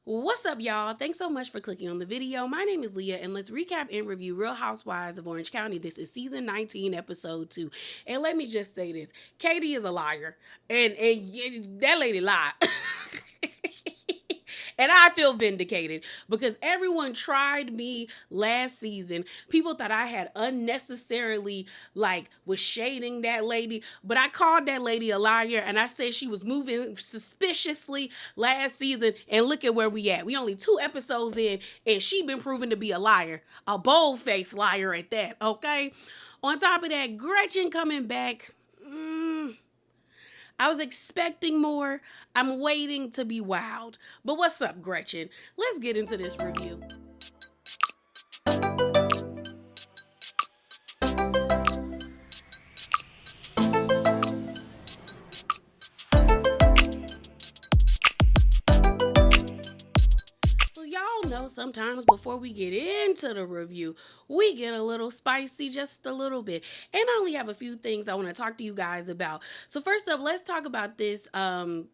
What's up, y'all? Thanks so much for clicking on the video. My name is Leah, and let's recap and review Real Housewives of Orange County. This is season 19, episode 2. And let me just say this. Katie is a liar. And that lady lied. And I feel vindicated because everyone tried me last season. People thought I had unnecessarily, was shading that lady. But I called that lady a liar and I said she was moving suspiciously last season. And look at where we at. We only 2 episodes in and she been proven to be a liar. A bold-faced liar at that, okay? On top of that, Gretchen coming back. I was expecting more. I'm waiting to be wowed. But what's up, Gretchen? Let's get into this review. Y'all know sometimes before we get into the review, we get a little spicy, just a little bit. And I only have a few things I want to talk to you guys about. So first up, let's talk about this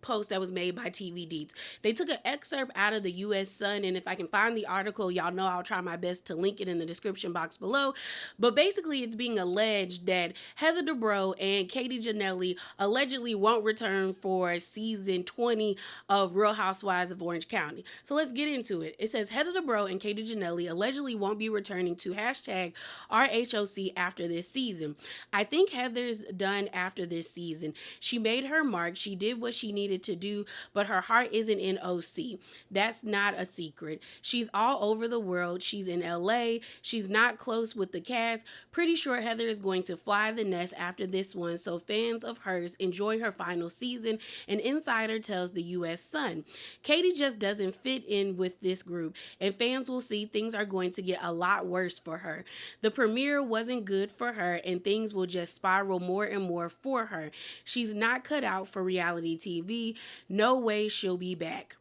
post that was made by TV Deets. They took an excerpt out of the U.S. Sun, and if I can find the article, y'all know I'll try my best to link it in the description box below. But basically, it's being alleged that Heather Dubrow and Katie Janelli allegedly won't return for season 20 of Real Housewives of Orange County. So let's get into it. It says Heather Dubrow and Katie Janelli allegedly won't be returning to hashtag RHOC after this season. I think Heather's done after this season. She made her mark. She did what she needed to do, but her heart isn't in OC. That's not a secret. She's all over the world. She's in LA. She's not close with the cast. Pretty sure Heather is going to fly the nest after this one, so fans of hers enjoy her final season, an insider tells the U.S. Sun. Katie just doesn't fit in with this group, and fans will see things are going to get a lot worse for her. The premiere wasn't good for her, and things will just spiral more and more for her. She's not cut out for reality TV. No way she'll be back.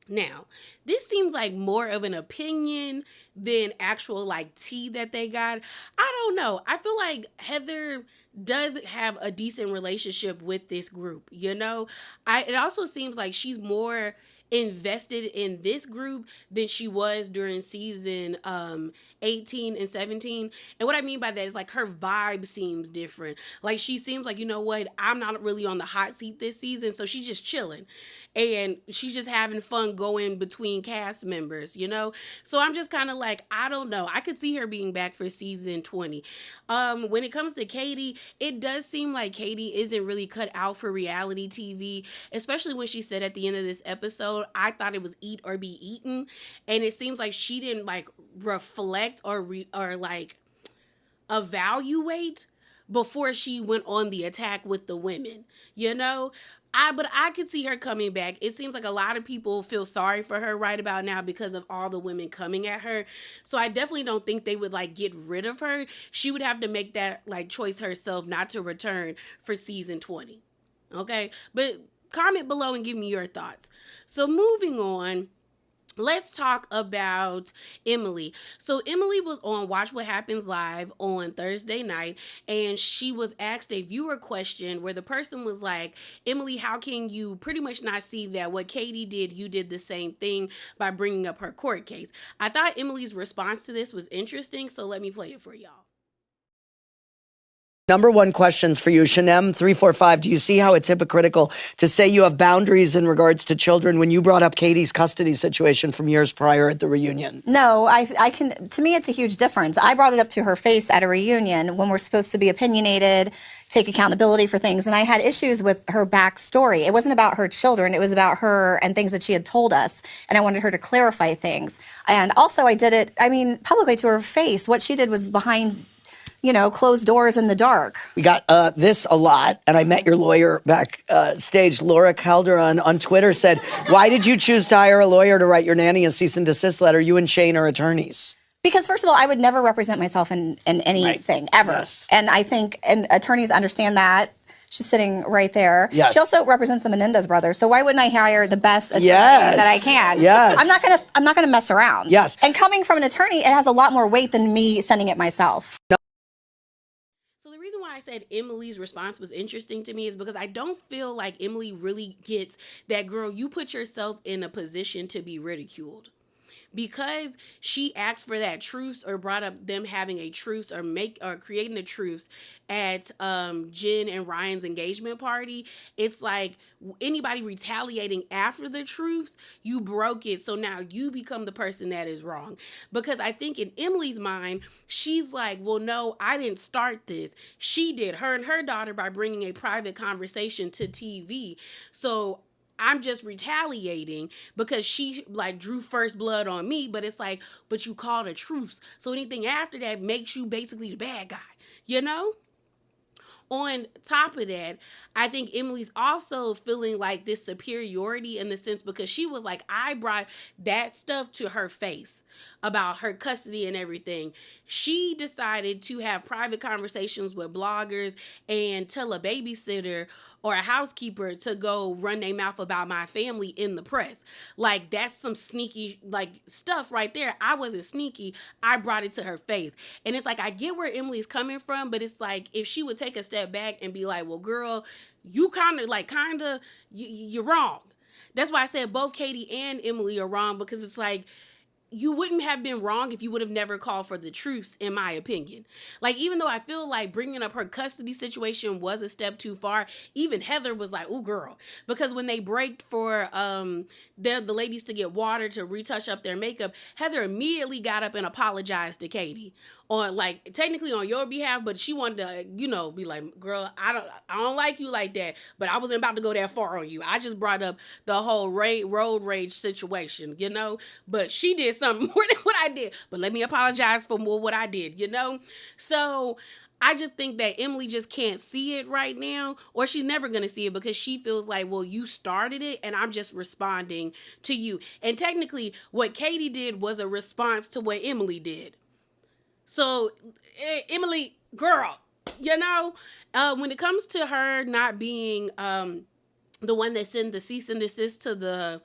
Now, this seems like more of an opinion than actual tea that they got. I don't know. I feel like Heather does have a decent relationship with this group, you know? It also seems like she's more invested in this group than she was during season 18 and 17. And what I mean by that is her vibe seems different. She seems like, you know what, I'm not really on the hot seat this season, so she's just chilling. And she's just having fun going between cast members, you know? So I'm just kind of I don't know. I could see her being back for season 20. When it comes to Katie, it does seem like Katie isn't really cut out for reality TV, especially when she said at the end of this episode, I thought it was eat or be eaten. And it seems like she didn't reflect or evaluate before she went on the attack with the women, you know? But I could see her coming back. It seems like a lot of people feel sorry for her right about now because of all the women coming at her. So I definitely don't think they would get rid of her. She would have to make that choice herself not to return for season 20. Okay? But comment below and give me your thoughts. So moving on, let's talk about Emily. So Emily was on Watch What Happens Live on Thursday night, and she was asked a viewer question where the person was like, Emily, how can you pretty much not see that what Katie did, you did the same thing by bringing up her court case? I thought Emily's response to this was interesting, so let me play it for y'all. Number one questions for you, Shanem345. Do you see how it's hypocritical to say you have boundaries in regards to children when you brought up Katie's custody situation from years prior at the reunion? No, I can. To me, it's a huge difference. I brought it up to her face at a reunion when we're supposed to be opinionated, take accountability for things, and I had issues with her backstory. It wasn't about her children. It was about her and things that she had told us, and I wanted her to clarify things. And also, I did it, publicly to her face. What she did was behind closed doors in the dark. We got this a lot, and I met your lawyer backstage. Laura Calderon on Twitter said, why did you choose to hire a lawyer to write your nanny a cease and desist letter? You and Shane are attorneys. Because first of all, I would never represent myself in anything, ever. Yes. And I think attorneys understand that. She's sitting right there. Yes. She also represents the Menendez brothers. So why wouldn't I hire the best attorney that I can? Yes. I'm not gonna mess around. Yes. And coming from an attorney, it has a lot more weight than me sending it myself. I said Emily's response was interesting to me is because I don't feel like Emily really gets that, girl, you put yourself in a position to be ridiculed. Because she asked for that truce or brought up them having a truce or creating a truce at Jen and Ryan's engagement party, it's like anybody retaliating after the truce, you broke it, so now you become the person that is wrong. Because I think in Emily's mind, she's like, well, no, I didn't start this, she did, her and her daughter, by bringing a private conversation to TV. So I'm just retaliating because she like drew first blood on me, but it's like, but you called a truce. So anything after that makes you basically the bad guy, you know? On top of that, I think Emily's also feeling like this superiority in the sense because she was like, I brought that stuff to her face about her custody and everything. She decided to have private conversations with bloggers and tell a babysitter or a housekeeper to go run their mouth about my family in the press. Like, that's some sneaky like stuff right there. I wasn't sneaky. I brought it to her face. And it's like, I get where Emily's coming from, but it's like, if she would take a step back and be like, well, girl, you you're wrong. That's why I said both Katie and Emily are wrong, because it's like, you wouldn't have been wrong if you would have never called for the truce, in my opinion. Like, even though I feel like bringing up her custody situation was a step too far, even Heather was like, ooh, girl. Because when they braked for the ladies to get water to retouch up their makeup, Heather immediately got up and apologized to Katie. On, like, technically on your behalf, but she wanted to, be like, girl, I don't like you like that, but I wasn't about to go that far on you. I just brought up the whole road rage situation, but she did something more than what I did. But let me apologize for more what I did, So I just think that Emily just can't see it right now, or she's never going to see it, because she feels like, well, you started it and I'm just responding to you. And technically what Katie did was a response to what Emily did. So, Emily, girl, when it comes to her not being the one that sent the cease and desist to the,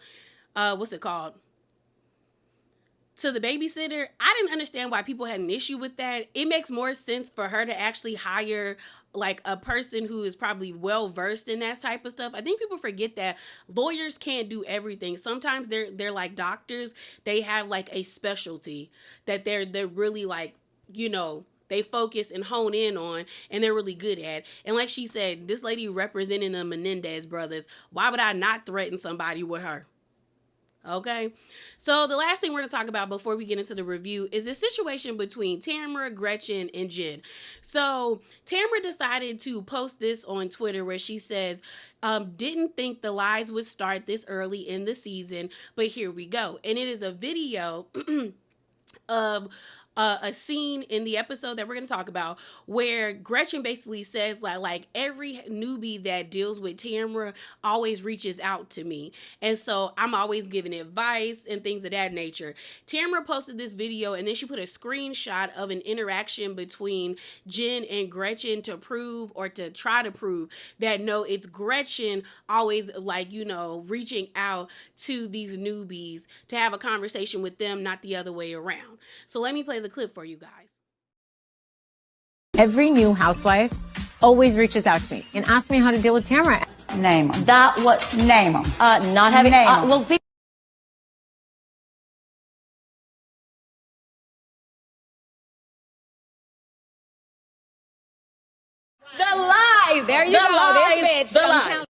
to the babysitter, I didn't understand why people had an issue with that. It makes more sense for her to actually hire like a person who is probably well versed in that type of stuff. I think people forget that lawyers can't do everything. Sometimes they're like doctors. They have like a specialty that they're really like, they focus and hone in on, and they're really good at. And like she said, this lady representing the Menendez brothers, why would I not threaten somebody with her? Okay, so the last thing we're going to talk about before we get into the review is the situation between Tamra, Gretchen, and Jen. So Tamra decided to post this on Twitter where she says, didn't think the lies would start this early in the season, but here we go. And it is a video of a scene in the episode that we're going to talk about where Gretchen basically says like every newbie that deals with Tamra always reaches out to me, and so I'm always giving advice and things of that nature. Tamra posted this video, and then she put a screenshot of an interaction between Jen and Gretchen to prove, or to try to prove, that no, it's Gretchen always reaching out to these newbies to have a conversation with them, not the other way around. So let me play the clip for you guys. Every new housewife always reaches out to me and asks me how to deal with Tamra. Name them. Name them. Not having. Name 'em. Well, the lies. There you go. This bitch. The lies.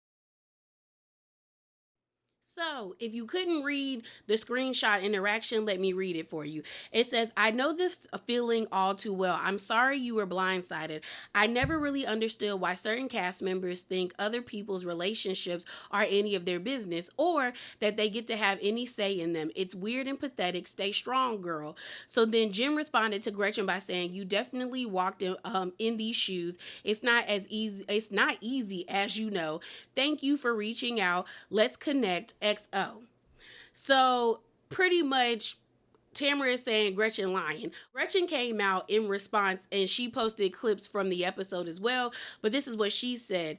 So, if you couldn't read the screenshot interaction, let me read it for you. It says, I know this feeling all too well. I'm sorry you were blindsided. I never really understood why certain cast members think other people's relationships are any of their business, or that they get to have any say in them. It's weird and pathetic. Stay strong, girl. So then Jim responded to Gretchen by saying, you definitely walked in these shoes. It's not easy, as you know. Thank you for reaching out. Let's connect. XO. So pretty much Tamara is saying Gretchen lying. Gretchen came out in response and she posted clips from the episode as well, but this is what she said.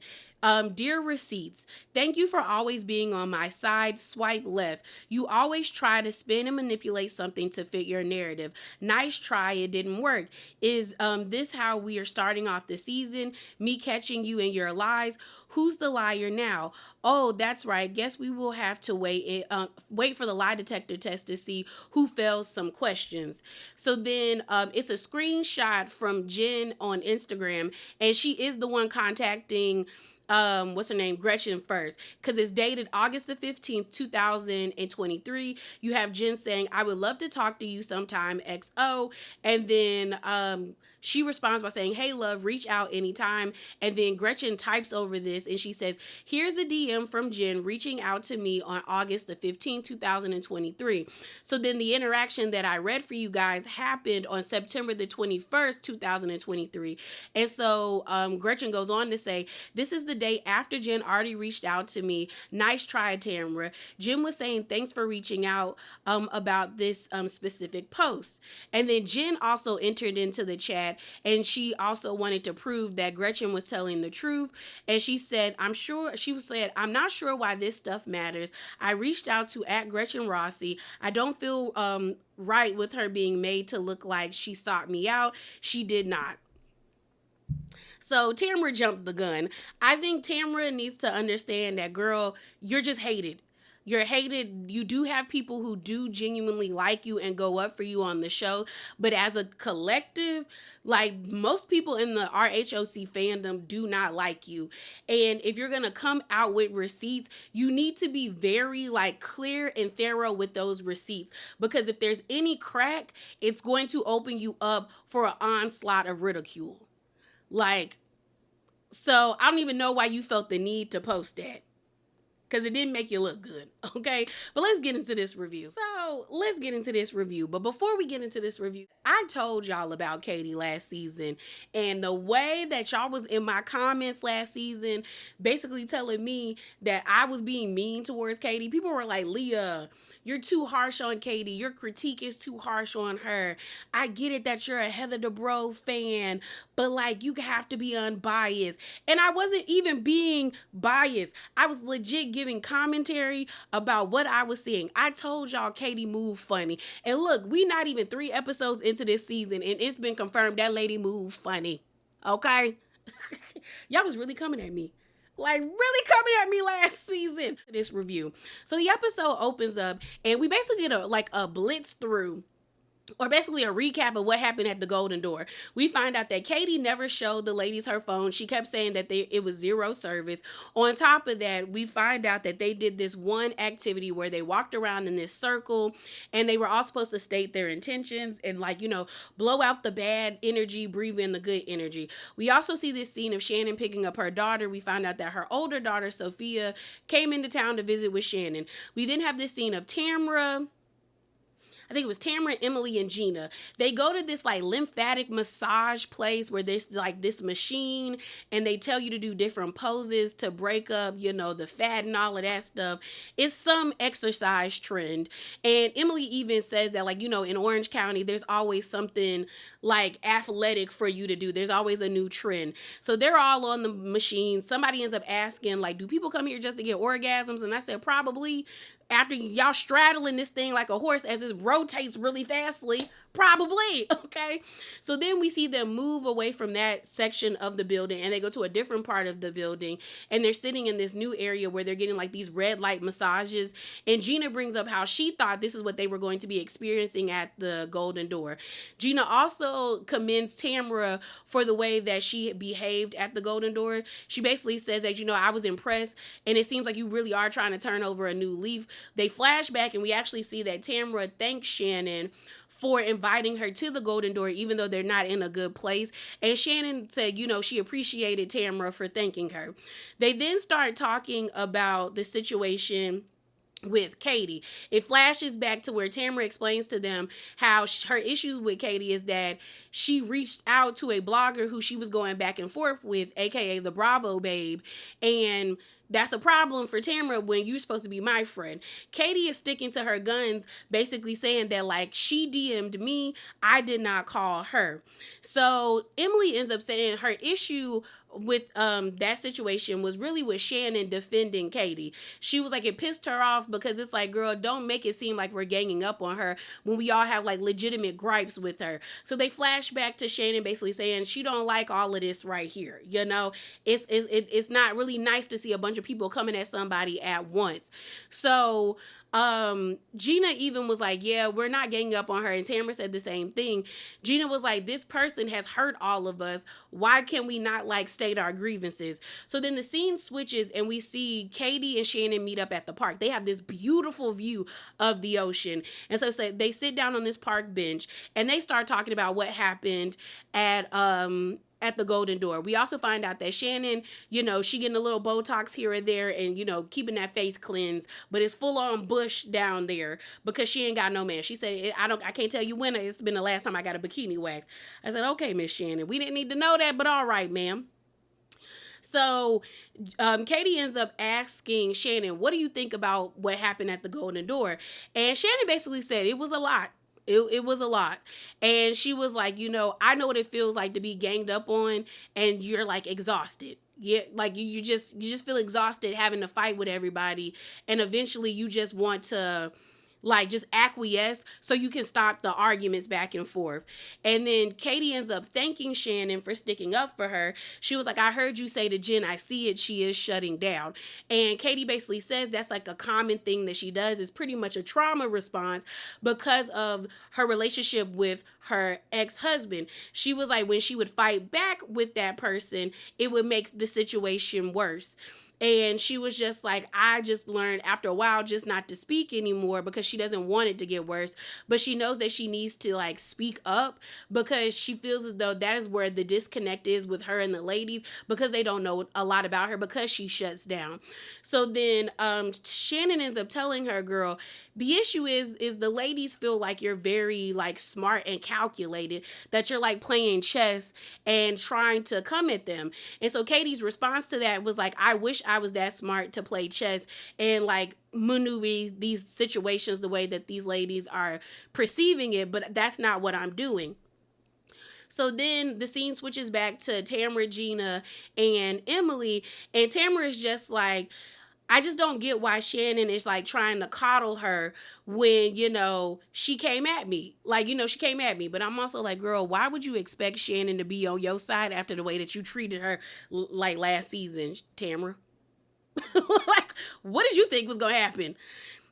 Dear Receipts, thank you for always being on my side. Swipe left. You always try to spin and manipulate something to fit your narrative. Nice try. It didn't work. Is this how we are starting off the season? Me catching you in your lies? Who's the liar now? Oh, that's right. Guess we will have to wait for the lie detector test to see who fails some questions. So then it's a screenshot from Jen on Instagram, and she is the one contacting what's her name, Gretchen first, because it's dated August the 15th, 2023. You have Jen saying, I would love to talk to you sometime, XO. And then she responds by saying, hey love, reach out anytime. And then Gretchen types over this and she says, here's a DM from Jen reaching out to me on August the 15th, 2023. So then the interaction that I read for you guys happened on September the 21st, 2023. And so Gretchen goes on to say, this is the day after Jen already reached out to me. Nice try, Tamra. Jen was saying thanks for reaching out about this specific post. And then Jen also entered into the chat, and she also wanted to prove that Gretchen was telling the truth. And she said, I'm not sure why this stuff matters. I reached out to @Gretchen Rossi. I don't feel right with her being made to look like she sought me out. She did not. So Tamra jumped the gun. I think Tamra needs to understand that, girl, you're just hated. You're hated. You do have people who do genuinely like you and go up for you on the show. But as a collective, like most people in the RHOC fandom do not like you. And if you're going to come out with receipts, you need to be very like clear and thorough with those receipts. Because if there's any crack, it's going to open you up for an onslaught of ridicule. Like, so I don't even know why you felt the need to post that. Because it didn't make you look good, okay? But let's get into this review. But before we get into this review, I told y'all about Katie last season. And the way that y'all was in my comments last season, basically telling me that I was being mean towards Katie. People were like, Leah, you're too harsh on Katie. Your critique is too harsh on her. I get it that you're a Heather Dubrow fan, but like you have to be unbiased. And I wasn't even being biased. I was legit giving commentary about what I was seeing. I told y'all Katie moved funny. And look, we not even 3 episodes into this season and it's been confirmed that lady moved funny. Okay? Y'all was really coming at me. Like really coming at me last season. This review. So the episode opens up and we basically get a blitz through, or basically a recap of what happened at the Golden Door. We find out that Katie never showed the ladies her phone. She kept saying that it was zero service. On top of that, we find out that they did this one activity where they walked around in this circle and they were all supposed to state their intentions and blow out the bad energy, breathe in the good energy. We also see this scene of Shannon picking up her daughter. We find out that her older daughter, Sophia, came into town to visit with Shannon. We then have this scene of Tamra, I think it was Tamara, Emily, and Gina. They go to this like lymphatic massage place where there's like this machine and they tell you to do different poses to break up, the fat and all of that stuff. It's some exercise trend. And Emily even says that in Orange County, there's always something like athletic for you to do. There's always a new trend. So they're all on the machine. Somebody ends up asking, do people come here just to get orgasms? And I said, probably. After y'all straddling this thing like a horse as it rotates really fastly, probably, okay? So then we see them move away from that section of the building and they go to a different part of the building and they're sitting in this new area where they're getting these red light massages. And Gina brings up how she thought this is what they were going to be experiencing at the Golden Door. Gina also commends Tamara for the way that she behaved at the Golden Door. She basically says that, I was impressed and it seems like you really are trying to turn over a new leaf. They flash back and we actually see that Tamara thanks Shannon for inviting her to the Golden Door, even though they're not in a good place. And Shannon said, she appreciated Tamara for thanking her. They then start talking about the situation with Katie. It flashes back to where Tamara explains to them how her issues with Katie is that she reached out to a blogger who she was going back and forth with, aka the Bravo Babe, and that's a problem for Tamra when you're supposed to be my friend. Katie is sticking to her guns, basically saying that, like, she DM'd me, I did not call her. So Emily ends up saying her issue with that situation was really with Shannon defending Katie. She was like, it pissed her off because it's like, girl, don't make it seem like we're ganging up on her when we all have like legitimate gripes with her. So they flash back to Shannon basically saying she don't like all of this right here. You know, it's not really nice to see a bunch of people coming at somebody at once. So Gina even was like, yeah, we're not ganging up on her. And Tamara said the same thing. Gina was like, this person has hurt all of us. Why can we not like state our grievances? So then the scene switches and we see Katie and Shannon meet up at the park. They have this beautiful view of the ocean. And so they sit down on this park bench and they start talking about what happened at the Golden Door. We also find out that Shannon, you know, she getting a little Botox here or there and, you know, keeping that face cleansed, but it's full on bush down there because she ain't got no man. She said, I can't tell you when it's been the last time I got a bikini wax. I said, okay, Miss Shannon, we didn't need to know that, but all right, ma'am. So Katie ends up asking Shannon, what do you think about what happened at the Golden Door? And Shannon basically said it was a lot. It was a lot. And she was like, you know, I know what it feels like to be ganged up on and you're like exhausted. Yeah, like you just feel exhausted having to fight with everybody. And eventually you just want to like just acquiesce so you can stop the arguments back and forth. And then Katie ends up thanking Shannon for sticking up for her. She was like, I heard you say to Jen, I see it, she is shutting down. And Katie basically says that's like a common thing that she does. Is pretty much a trauma response because of her relationship with her ex-husband. She was like, when she would fight back with that person, it would make the situation worse. And she was just like, I just learned after a while just not to speak anymore because she doesn't want it to get worse. But she knows that she needs to like speak up because she feels as though that is where the disconnect is with her and the ladies because they don't know a lot about her because she shuts down. So then Shannon ends up telling her, girl, the issue is the ladies feel like you're very like smart and calculated, that you're like playing chess and trying to come at them. And so Katie's response to that was like, I wish I was that smart to play chess and like maneuver these situations the way that these ladies are perceiving it, but that's not what I'm doing. So then the scene switches back to Tamara, Gina, and Emily, and Tamara is just like, I just don't get why Shannon is like trying to coddle her when, you know, she came at me. Like, you know, she came at me. But I'm also like, girl, why would you expect Shannon to be on your side after the way that you treated her like last season, Tamara? Like, what did you think was going to happen?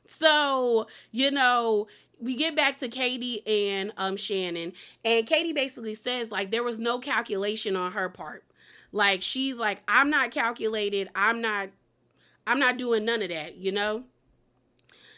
So, you know, we get back to Katie and Shannon. And Katie basically says, like, there was no calculation on her part. Like, she's like, I'm not calculated. I'm not doing none of that, you know?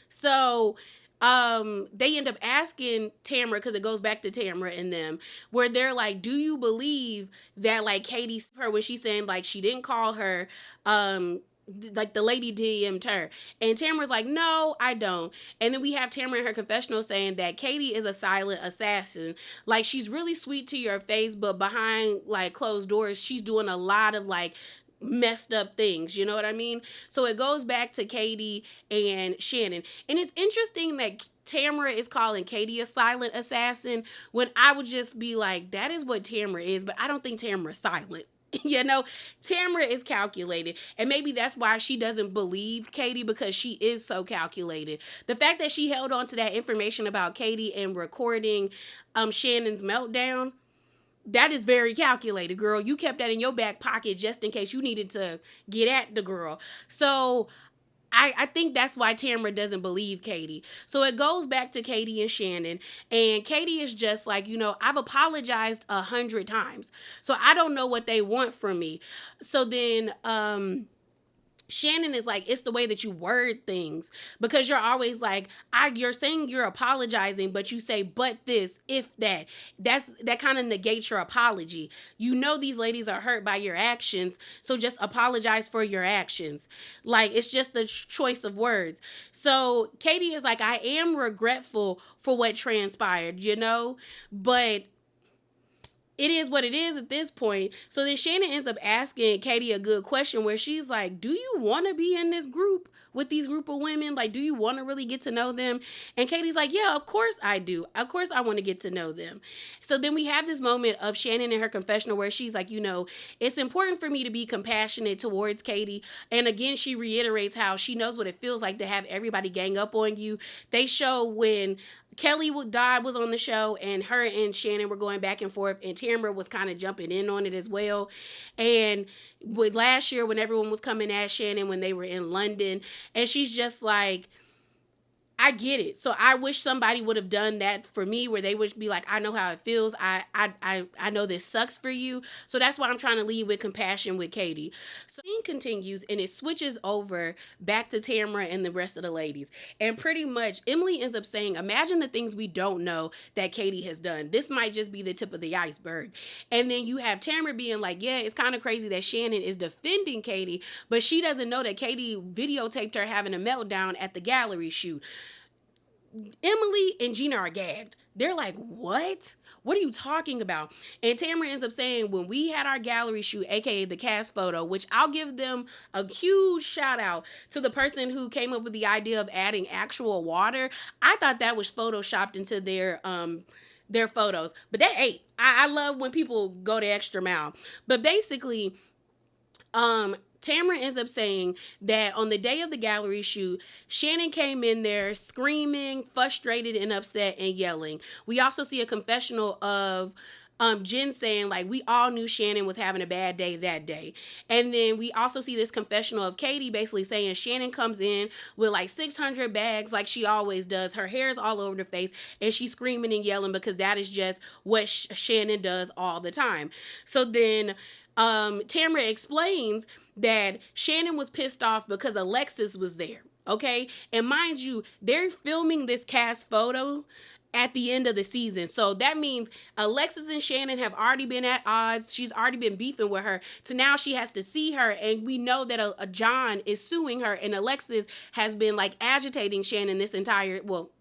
So they end up asking Tamara, because it goes back to Tamara and them, where they're like, do you believe that like Katie, her when she's saying like she didn't call her, like the lady DM'd her? And Tamara's like, no, I don't. And then we have Tamara in her confessional saying that Katie is a silent assassin. Like, she's really sweet to your face, but behind like closed doors, she's doing a lot of like messed up things, you know what I mean? So it goes back to Katie and Shannon. And it's interesting that Tamara is calling Katie a silent assassin when I would just be like, that is what Tamara is, but I don't think Tamara's silent. You know, Tamara is calculated, and maybe that's why she doesn't believe Katie, because she is so calculated. The fact that she held on to that information about Katie and recording Shannon's meltdown, that is very calculated, girl. You kept that in your back pocket just in case you needed to get at the girl. So I think that's why Tamara doesn't believe Katie. So it goes back to Katie and Shannon. And Katie is just like, you know, I've apologized 100 times. So I don't know what they want from me. So then Shannon is like, it's the way that you word things, because you're always like, you're saying you're apologizing, but you say, but this, if that, that kind of negates your apology. You know, these ladies are hurt by your actions. So just apologize for your actions. Like, it's just the choice of words. So Katie is like, I am regretful for what transpired, you know, but it is what it is at this point. So then Shannon ends up asking Katie a good question where she's like, do you want to be in this group with these group of women? Like, do you want to really get to know them? And Katie's like, yeah, of course I do. Of course I want to get to know them. So then we have this moment of Shannon in her confessional where she's like, it's important for me to be compassionate towards Katie. And again, she reiterates how she knows what it feels like to have everybody gang up on you. They show when Kelly Dodd was on the show, and her and Shannon were going back and forth, and Tamara was kind of jumping in on it as well. And with last year, when everyone was coming at Shannon when they were in London, and she's just like, I get it. So I wish somebody would have done that for me, where they would be like, I know how it feels. I know this sucks for you. So that's why I'm trying to lead with compassion with Katie. So the scene continues, and it switches over back to Tamara and the rest of the ladies. And pretty much Emily ends up saying, imagine the things we don't know that Katie has done. This might just be the tip of the iceberg. And then you have Tamara being like, yeah, it's kind of crazy that Shannon is defending Katie, but she doesn't know that Katie videotaped her having a meltdown at the gallery shoot. Emily and Gina are gagged. They're like, what? What are you talking about? And Tamara ends up saying, when we had our gallery shoot, aka the cast photo, which I'll give them a huge shout out to the person who came up with the idea of adding actual water. I thought that was photoshopped into their photos, but that ain't. I love when people go the extra mile. But basically, Tamara ends up saying that on the day of the gallery shoot, Shannon came in there screaming, frustrated and upset and yelling. We also see a confessional of Jen saying, like, we all knew Shannon was having a bad day that day. And then we also see this confessional of Katie basically saying Shannon comes in with like 600 bags like she always does. Her hair's all over the face and she's screaming and yelling because that is just what Shannon does all the time. So then Tamara explains that Shannon was pissed off because Alexis was there. Okay. And mind you, they're filming this cast photo at the end of the season. So that means Alexis and Shannon have already been at odds. She's already been beefing with her. So now she has to see her. And we know that a John is suing her. And Alexis has been like agitating Shannon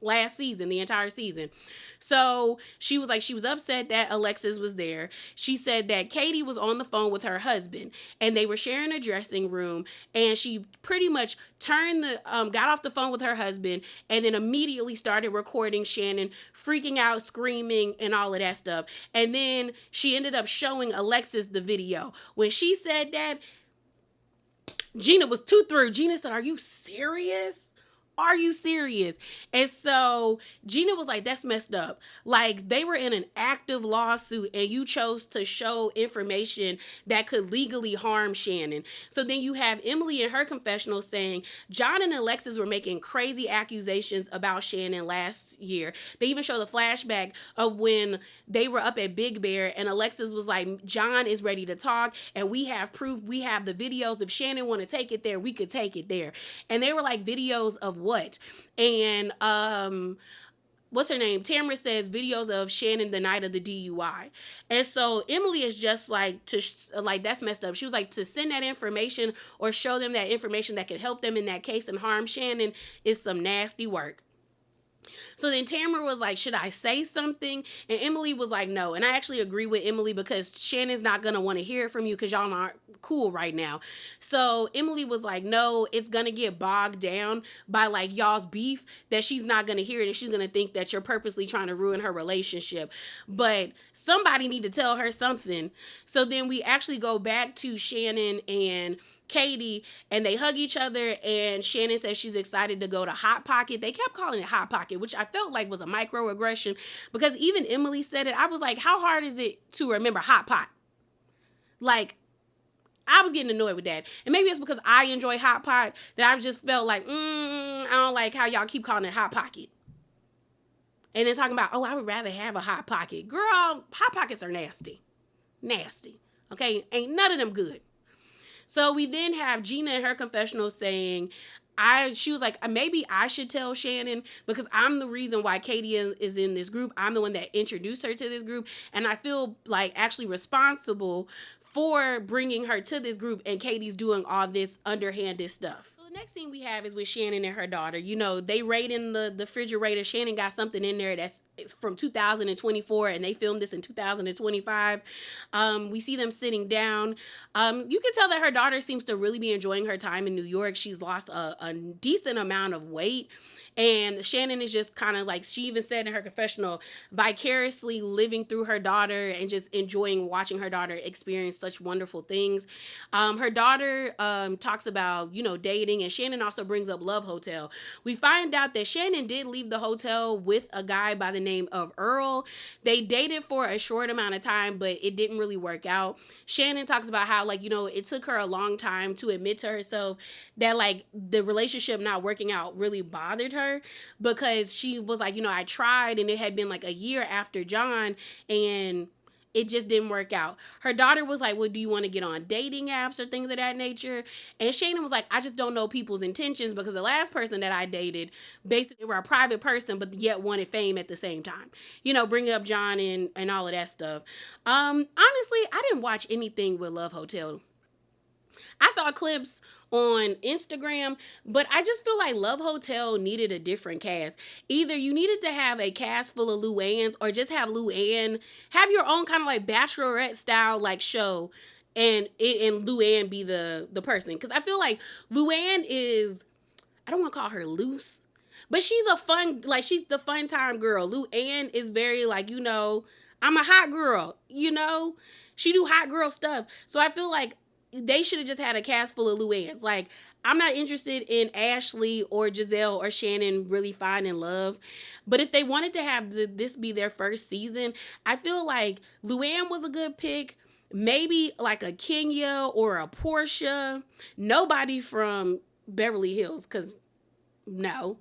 last season, the entire season. So she was upset that Alexis was there. She said that Katie was on the phone with her husband and they were sharing a dressing room. And she pretty much got off the phone with her husband and then immediately started recording Shannon freaking out, screaming, and all of that stuff. And then she ended up showing Alexis the video. When she said that, Gina was too through. Gina said, are you serious? Are you serious? And so Gina was like, that's messed up. Like, they were in an active lawsuit and you chose to show information that could legally harm Shannon. So then you have Emily in her confessional saying John and Alexis were making crazy accusations about Shannon last year. They even show the flashback of when they were up at Big Bear and Alexis was like, John is ready to talk and we have proof. We have the videos. If Shannon want to take it there, we could take it there. And they were like videos of what? And what's her name? Tamara says videos of Shannon the night of the DUI. And so Emily is just like, that's messed up. She was like, to send that information or show them that information that could help them in that case and harm Shannon is some nasty work. So then Tamara was like, should I say something? And Emily was like, no. And I actually agree with Emily because Shannon's not going to want to hear it from you because y'all aren't cool right now. So Emily was like, no, it's going to get bogged down by like y'all's beef that she's not going to hear it. And she's going to think that you're purposely trying to ruin her relationship. But somebody need to tell her something. So then we actually go back to Shannon and Katie and they hug each other and Shannon says she's excited to go to Hot Pocket. They kept calling it Hot Pocket, which I felt like was a microaggression because even Emily said it. I was like, how hard is it to remember Hot Pot? Like, I was getting annoyed with that. And maybe it's because I enjoy Hot Pot that I just felt like, I don't like how y'all keep calling it Hot Pocket. And then talking about, oh, I would rather have a Hot Pocket. Girl, Hot Pockets are nasty. Nasty. Okay? Ain't none of them good. So we then have Gina in her confessional saying, she was like, maybe I should tell Shannon because I'm the reason why Katie is in this group. I'm the one that introduced her to this group. And I feel like actually responsible for bringing her to this group and Katie's doing all this underhanded stuff. So the next thing we have is with Shannon and her daughter. You know, they raid in the refrigerator. Shannon got something in there that's from 2024 and they filmed this in 2025. We see them sitting down. You can tell that her daughter seems to really be enjoying her time in New York. She's lost a decent amount of weight. And Shannon is just kind of like, she even said in her confessional, vicariously living through her daughter and just enjoying watching her daughter experience such wonderful things. Her daughter talks about, dating, and Shannon also brings up Love Hotel. We find out that Shannon did leave the hotel with a guy by the name of Earl. They dated for a short amount of time, but it didn't really work out. Shannon talks about how, it took her a long time to admit to herself that, the relationship not working out really bothered her, because she was like, I tried, and it had been a year after John, and it just didn't work out. Her daughter was like, well, do you want to get on dating apps or things of that nature? And Shannon was like, I just don't know people's intentions, because the last person that I dated, basically were a private person, but yet wanted fame at the same time. Bringing up John and all of that stuff. Honestly, I didn't watch anything with Love Hotel. I saw clips on Instagram, but I just feel like Love Hotel needed a different cast. Either you needed to have a cast full of Luanns, or just have Luann have your own kind of Bachelorette style show, and Luann be the person. Because I feel like Luann is, I don't want to call her loose, but she's a fun, she's the fun time girl. Luann is very I'm a hot girl, she do hot girl stuff. So I feel like they should have just had a cast full of Luanns. I'm not interested in Ashley or Giselle or Shannon really finding love. But if they wanted to have this be their first season, I feel like Luann was a good pick. Maybe a Kenya or a Portia. Nobody from Beverly Hills, because no.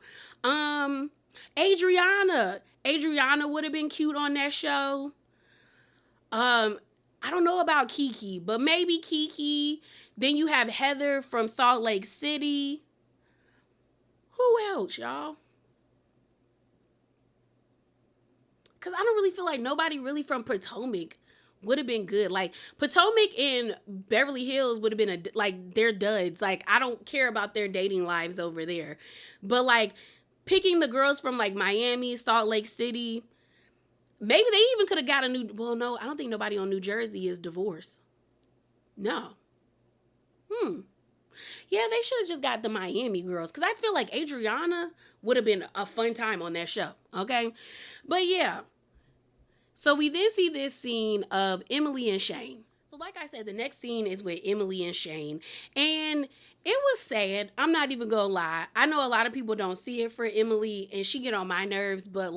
Adriana would have been cute on that show. I don't know about Kiki, but maybe Kiki. Then you have Heather from Salt Lake City. Who else, y'all? Because I don't really feel like nobody really from Potomac would have been good. Potomac and Beverly Hills would have been they're duds. I don't care about their dating lives over there. But picking the girls from Miami, Salt Lake City, maybe they even could have got no, I don't think nobody on New Jersey is divorced. No. Yeah, they should have just got the Miami girls, because I feel like Adriana would have been a fun time on that show, okay? But yeah. So we then see this scene of Emily and Shane. So like I said, the next scene is with Emily and Shane. And it was sad. I'm not even gonna lie. I know a lot of people don't see it for Emily, and she get on my nerves, but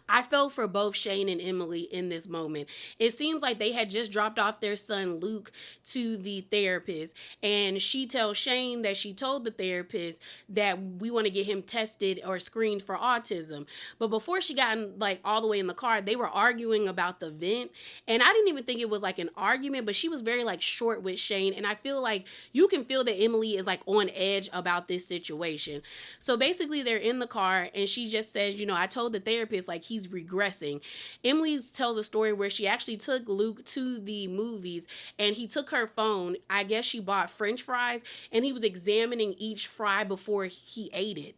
I felt for both Shane and Emily in this moment. It seems like they had just dropped off their son Luke to the therapist, and she tells Shane that she told the therapist that we want to get him tested or screened for autism. But before she got all the way in the car, they were arguing about the vent, and I didn't even think it was an argument, but she was very short with Shane, and I feel like you can feel that Emily is on edge about this situation. So basically they're in the car, and she just says, I told the therapist he's regressing. Emily tells a story where she actually took Luke to the movies, and he took her phone. I guess she bought French fries, and he was examining each fry before he ate it.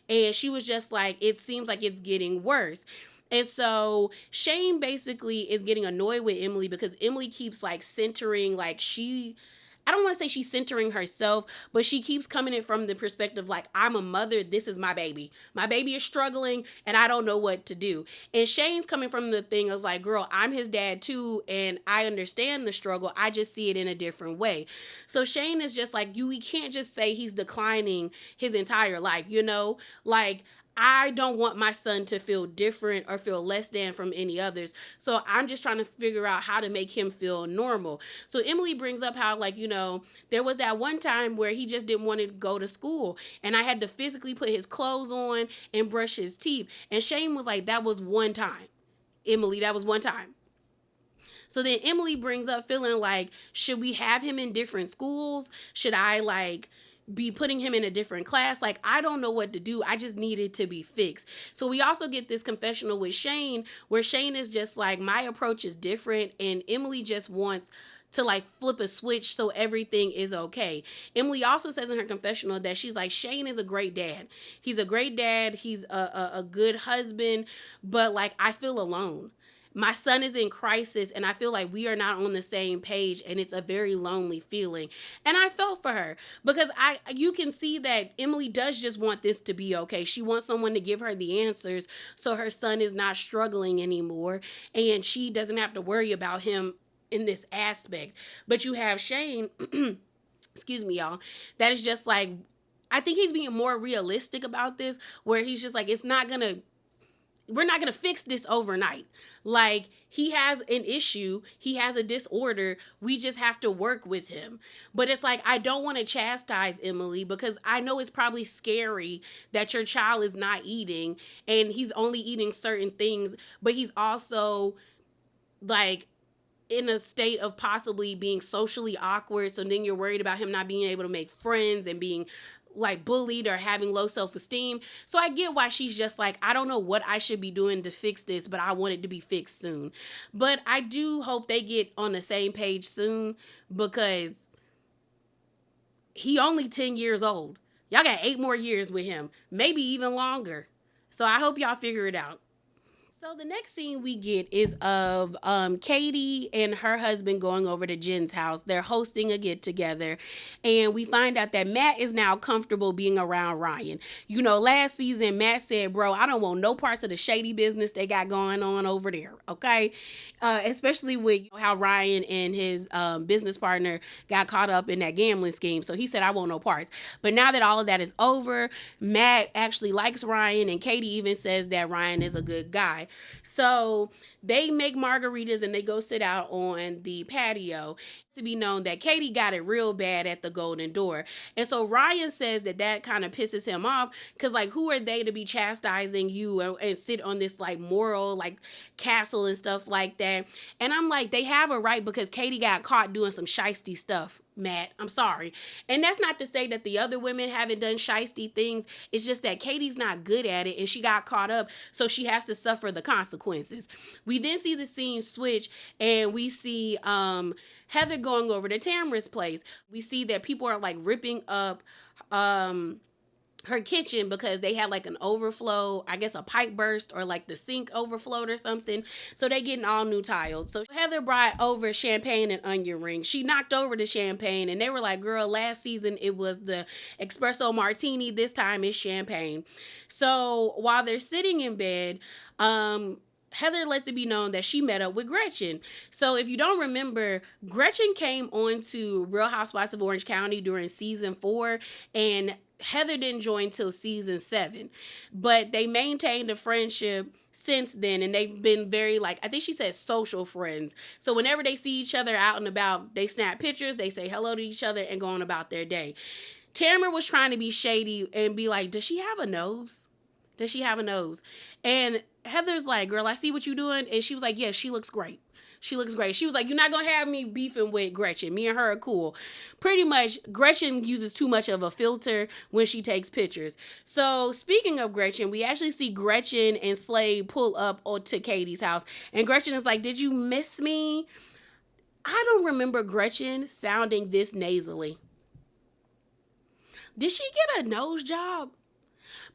And she was just it seems like it's getting worse. And so Shane basically is getting annoyed with Emily, because Emily keeps centering, I don't want to say she's centering herself, but she keeps coming in from the perspective I'm a mother, this is my baby. My baby is struggling, and I don't know what to do. And Shane's coming from the thing of girl, I'm his dad too, and I understand the struggle. I just see it in a different way. So Shane is just we can't just say he's declining his entire life, I don't want my son to feel different or feel less than from any others. So I'm just trying to figure out how to make him feel normal. So Emily brings up how, there was that one time where he just didn't want to go to school, and I had to physically put his clothes on and brush his teeth. And Shane was like, that was one time. Emily, that was one time. So then Emily brings up feeling should we have him in different schools? Should I be putting him in a different class? I don't know what to do. I just need it to be fixed. So we also get this confessional with Shane, where Shane is just my approach is different, and Emily just wants to like flip a switch so everything is okay. Emily also says in her confessional that she's like, Shane is a great dad. He's a great dad. He's a good husband, but like I feel alone. My son is in crisis and I feel like we are not on the same page, and it's a very lonely feeling. And I felt for her because you can see that Emily does just want this to be okay. She wants someone to give her the answers so her son is not struggling anymore and she doesn't have to worry about him in this aspect. But you have Shane, excuse me, y'all, that is just like, I think he's being more realistic about this, where he's just like, we're not going to fix this overnight. Like, he has an issue. He has a disorder. We just have to work with him. But it's like, I don't want to chastise Emily because I know it's probably scary that your child is not eating and he's only eating certain things, but he's also like in a state of possibly being socially awkward. So then you're worried about him not being able to make friends and being like bullied or having low self-esteem. So I get why she's just like, I don't know what I should be doing to fix this, but I want it to be fixed soon. But I do hope they get on the same page soon because he only 10 years old. Y'all got 8 more years with him, maybe even longer. So I hope y'all figure it out. So the next scene we get is of Katie and her husband going over to Jen's house. They're hosting a get together, and we find out that Matt is now comfortable being around Ryan. You know, last season Matt said, "Bro, I don't want no parts of the shady business they got going on over there." Okay, especially with how Ryan and his business partner got caught up in that gambling scheme. So he said, "I want no parts." But now that all of that is over, Matt actually likes Ryan, and Katie even says that Ryan is a good guy. So they make margaritas and they go sit out on the patio. To be known that Katie got it real bad at the Golden Door. And so Ryan says that kind of pisses him off because, like, who are they to be chastising you and sit on this, like, moral, like, castle and stuff like that? And I'm like, they have a right because Katie got caught doing some shiesty stuff, Matt. I'm sorry. And that's not to say that the other women haven't done shiesty things. It's just that Katie's not good at it and she got caught up, so she has to suffer the consequences. We then see the scene switch and we see Heather going over to Tamara's place. We see that people are like ripping up her kitchen because they had like an overflow, I guess a pipe burst or like the sink overflowed or something. So they getting all new tiles. So Heather brought over champagne and onion rings. She knocked over the champagne and they were like, girl, last season it was the espresso martini. This time it's champagne. So while they're sitting in bed, Heather lets it be known that she met up with Gretchen. So if you don't remember, Gretchen came on to Real Housewives of Orange County during season 4, and Heather didn't join till season 7. But they maintained a friendship since then, and they've been very, like, I think she said social friends. So whenever they see each other out and about, they snap pictures, they say hello to each other, and go on about their day. Tamara was trying to be shady and be like, does she have a nose? Does she have a nose? And Heather's like, girl, I see what you're doing. And she was like, yeah, she looks great. She looks great. She was like, you're not going to have me beefing with Gretchen. Me and her are cool. Pretty much, Gretchen uses too much of a filter when she takes pictures. So speaking of Gretchen, we actually see Gretchen and Slade pull up to Katie's house. And Gretchen is like, did you miss me? I don't remember Gretchen sounding this nasally. Did she get a nose job?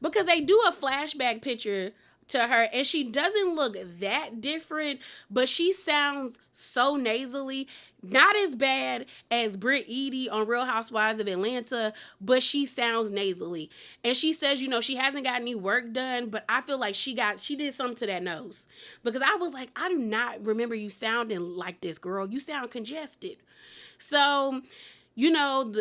Because they do a flashback picture to her and she doesn't look that different, but she sounds so nasally. Not as bad as Britt Eady on Real Housewives of Atlanta, but she sounds nasally. And she says, you know, she hasn't got any work done, but I feel like she did something to that nose. Because I was like, I do not remember you sounding like this, girl. You sound congested. So, you know,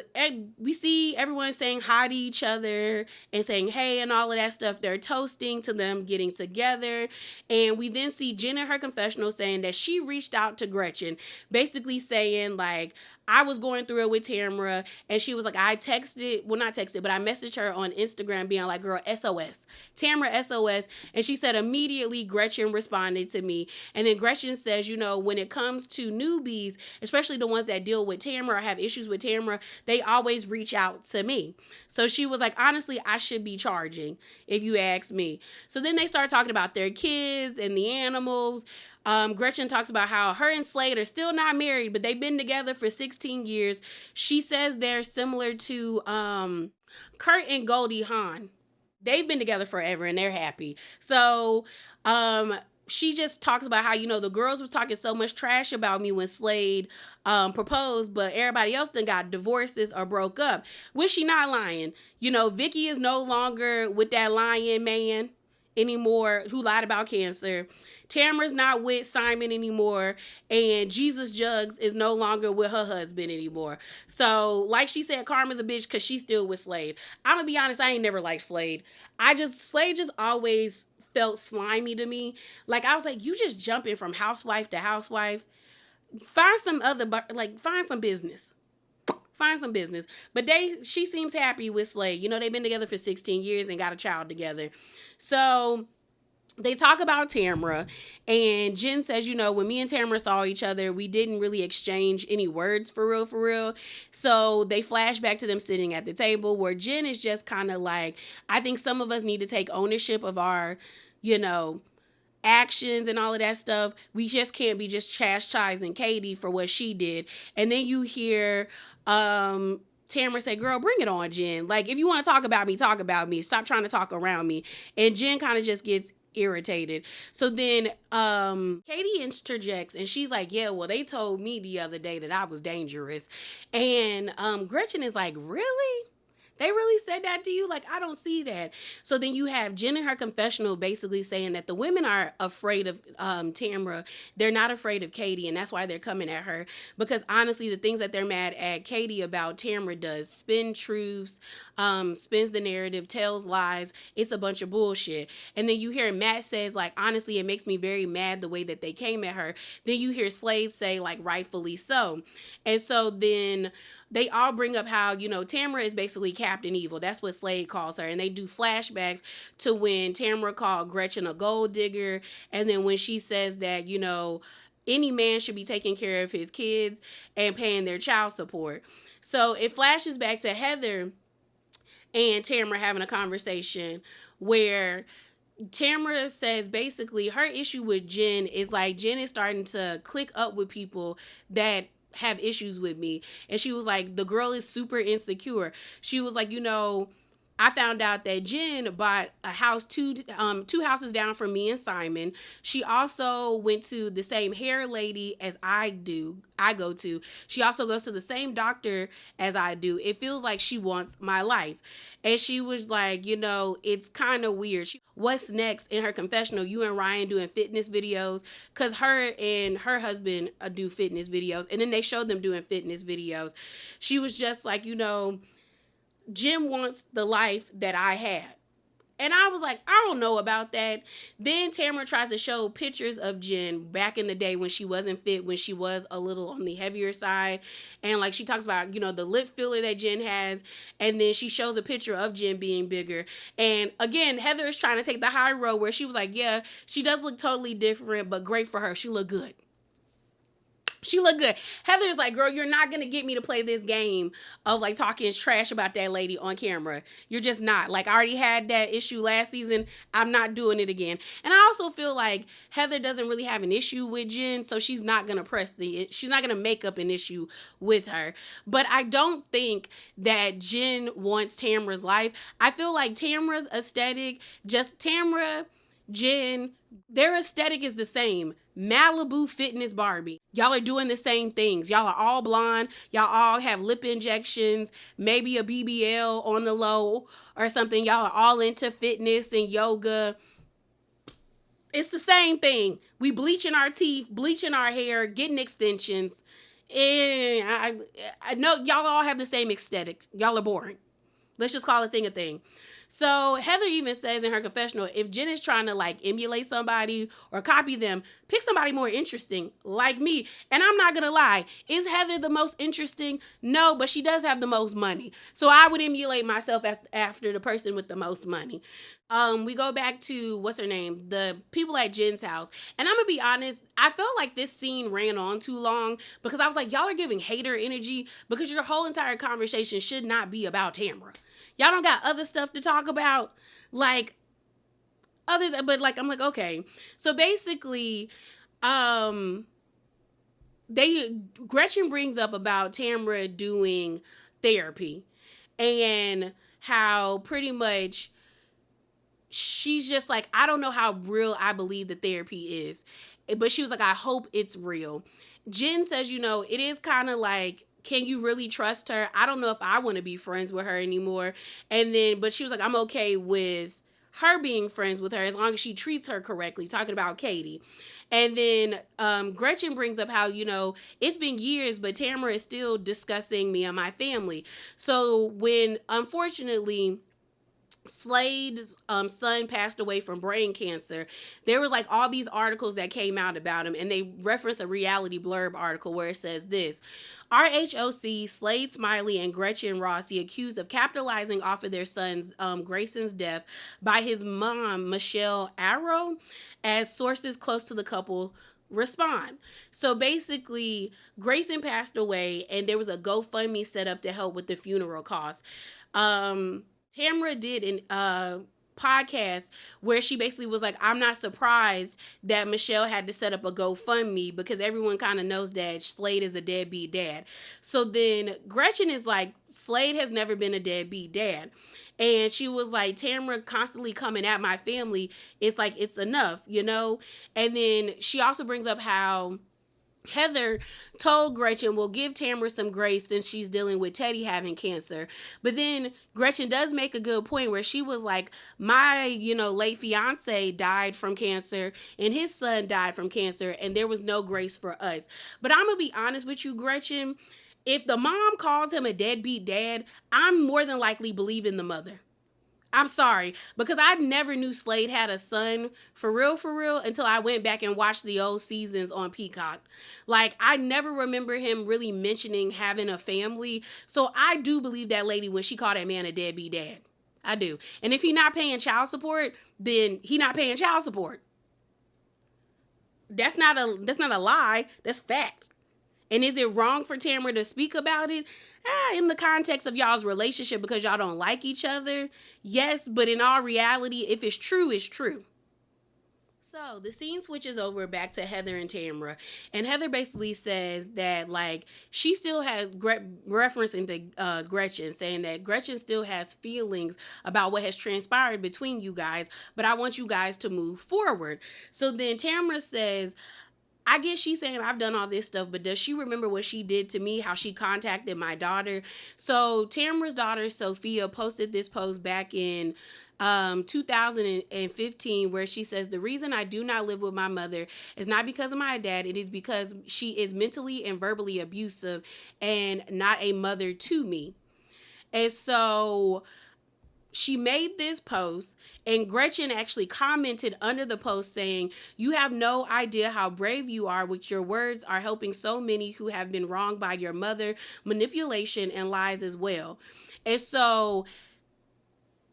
we see everyone saying hi to each other and saying hey and all of that stuff. They're toasting to them getting together. And we then see Jen in her confessional saying that she reached out to Gretchen, basically saying, like, I was going through it with Tamara, and she was like, I messaged her on Instagram being like, girl, SOS. Tamara SOS. And she said immediately Gretchen responded to me. And then Gretchen says, you know, when it comes to newbies, especially the ones that deal with Tamara or have issues with Tamara, they always reach out to me. So she was like, honestly, I should be charging if you ask me. So then they start talking about their kids and the animals. Gretchen talks about how her and Slade are still not married, but they've been together for 16 years. She says they're similar to Kurt and Goldie Hawn. They've been together forever and they're happy. So she just talks about how, the girls was talking so much trash about me when Slade proposed, but everybody else then got divorces or broke up. Which she not lying. Vicky is no longer with that lying man anymore who lied about cancer. Tamara's not with Simon anymore, and Jesus Jugs is no longer with her husband anymore. So, like she said, Karma's a bitch because she's still with Slade. I'm gonna be honest, I ain't never liked Slade. Slade just always felt slimy to me. Like, I was like, you just jumping from housewife to housewife. Find some business. Find some business. But she seems happy with Slade. They've been together for 16 years and got a child together. So they talk about Tamara, and Jen says, when me and Tamara saw each other, we didn't really exchange any words for real. So they flash back to them sitting at the table where Jen is just kind of like, I think some of us need to take ownership of our, actions and all of that stuff. We just can't be just chastising Katie for what she did. And then you hear Tamara say, girl, bring it on, Jen. Like, if you want to talk about me, talk about me. Stop trying to talk around me. And Jen kind of just gets irritated. So then Katie interjects and she's like, yeah, well, they told me the other day that I was dangerous. And Gretchen is like, really? They really said that to you? Like, I don't see that. So then you have Jen in her confessional basically saying that the women are afraid of Tamara. They're not afraid of Katie, and that's why they're coming at her. Because honestly, the things that they're mad at Katie about, Tamara does. Spin truths, spins the narrative, tells lies. It's a bunch of bullshit. And then you hear Matt says, like, honestly, it makes me very mad the way that they came at her. Then you hear Slade say, like, rightfully so. And so then they all bring up how, Tamara is basically Captain Evil. That's what Slade calls her. And they do flashbacks to when Tamara called Gretchen a gold digger. And then when she says that, any man should be taking care of his kids and paying their child support. So it flashes back to Heather and Tamara having a conversation where Tamara says basically her issue with Jen is like Jen is starting to click up with people that have issues with me. And she was like, the girl is super insecure. She was like, I found out that Jen bought a house two houses down from me and Simon. She also went to the same hair lady as I go to. She also goes to the same doctor as I do. It feels like she wants my life. And she was like, it's kind of weird. What's next in her confessional? You and Ryan doing fitness videos? Because her and her husband do fitness videos. And then they showed them doing fitness videos. She was just like, Jen wants the life that I had. And I was like, I don't know about that. Then Tamara tries to show pictures of Jen back in the day when she wasn't fit, when she was a little on the heavier side. And like she talks about, the lip filler that Jen has. And then she shows a picture of Jen being bigger. And again, Heather is trying to take the high road where she was like, yeah, she does look totally different, but great for her. She looked good. She looked good. Heather's like, girl, you're not going to get me to play this game of like talking trash about that lady on camera. You're just not. Like, I already had that issue last season. I'm not doing it again. And I also feel like Heather doesn't really have an issue with Jen, so she's not going to she's not going to make up an issue with her. But I don't think that Jen wants Tamara's life. I feel like Tamara's aesthetic, Jen, their aesthetic is the same. Malibu Fitness Barbie. Y'all are doing the same things. Y'all are all blonde. Y'all all have lip injections, maybe a BBL on the low or something. Y'all are all into fitness and yoga. It's the same thing. We bleaching our teeth, bleaching our hair, getting extensions. And I know y'all all have the same aesthetic. Y'all are boring. Let's just call a thing. So Heather even says in her confessional, if Jen is trying to like emulate somebody or copy them, pick somebody more interesting like me. And I'm not going to lie. Is Heather the most interesting? No, but she does have the most money. So I would emulate myself after the person with the most money. We go back to, what's her name? The people at Jen's house. And I'm going to be honest, I felt like this scene ran on too long because I was like, y'all are giving hater energy because your whole entire conversation should not be about Tamara. Y'all don't got other stuff to talk about, like, other than, but like, I'm like, okay. So basically, um they Gretchen brings up about Tamra doing therapy and how pretty much she's just like, I don't know how real I believe the therapy is. But she was like, I hope it's real. Jen says, it is kind of like, can you really trust her? I don't know if I want to be friends with her anymore. But she was like, I'm okay with her being friends with her as long as she treats her correctly, talking about Katie. And then Gretchen brings up how, it's been years, but Tamara is still discussing me and my family. So when, unfortunately, Slade's son passed away from brain cancer, there was like all these articles that came out about him, and they reference a reality blurb article where it says this: RHOC, Slade Smiley, and Gretchen Rossi accused of capitalizing off of their son's Grayson's death by his mom, Michelle Arrow, as sources close to the couple respond. So basically, Grayson passed away, and there was a GoFundMe set up to help with the funeral costs. Tamra did an podcast where she basically was like, I'm not surprised that Michelle had to set up a GoFundMe because everyone kind of knows that Slade is a deadbeat dad. So then Gretchen is like, Slade has never been a deadbeat dad. And she was like, Tamra constantly coming at my family, it's like, it's enough, And then she also brings up how Heather told Gretchen, we'll give Tamra some grace since she's dealing with Teddy having cancer. But then Gretchen does make a good point where she was like, my, late fiance died from cancer and his son died from cancer, and there was no grace for us. But I'm going to be honest with you, Gretchen. If the mom calls him a deadbeat dad, I'm more than likely believing the mother. I'm sorry, because I never knew Slade had a son for real, until I went back and watched the old seasons on Peacock. Like, I never remember him really mentioning having a family. So I do believe that lady when she called that man a deadbeat dad. I do. And if he not paying child support, then he not paying child support. That's not a lie. That's fact. And is it wrong for Tamara to speak about it? In the context of y'all's relationship because y'all don't like each other? Yes, but in all reality, if it's true, it's true. So the scene switches over back to Heather and Tamara. And Heather basically says that, like, she still has reference into Gretchen, saying that Gretchen still has feelings about what has transpired between you guys, but I want you guys to move forward. So then Tamara says, I guess she's saying I've done all this stuff, but does she remember what she did to me, how she contacted my daughter? So Tamara's daughter, Sophia, posted this post back in 2015 where she says, the reason I do not live with my mother is not because of my dad. It is because she is mentally and verbally abusive and not a mother to me. And so she made this post, and Gretchen actually commented under the post saying, you have no idea how brave you are with your words are helping so many who have been wronged by your mother, manipulation, and lies as well. And so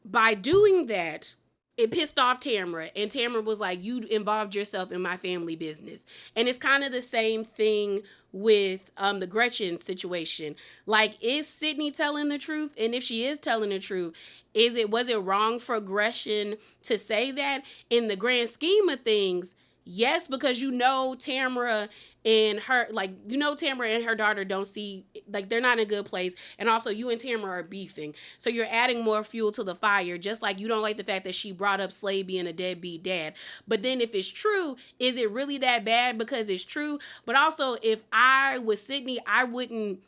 by doing that, it pissed off Tamara, and Tamara was like, you involved yourself in my family business. And it's kind of the same thing with the Gretchen situation. Like, is Sydney telling the truth? And if she is telling the truth, was it wrong for Gretchen to say that? In the grand scheme of things, yes, because Tamara and Tamara and her daughter don't see, like, they're not in a good place. And also you and Tamara are beefing. So you're adding more fuel to the fire, just like you don't like the fact that she brought up Slade being a deadbeat dad. But then if it's true, is it really that bad because it's true? But also, if I was Sydney, I wouldn't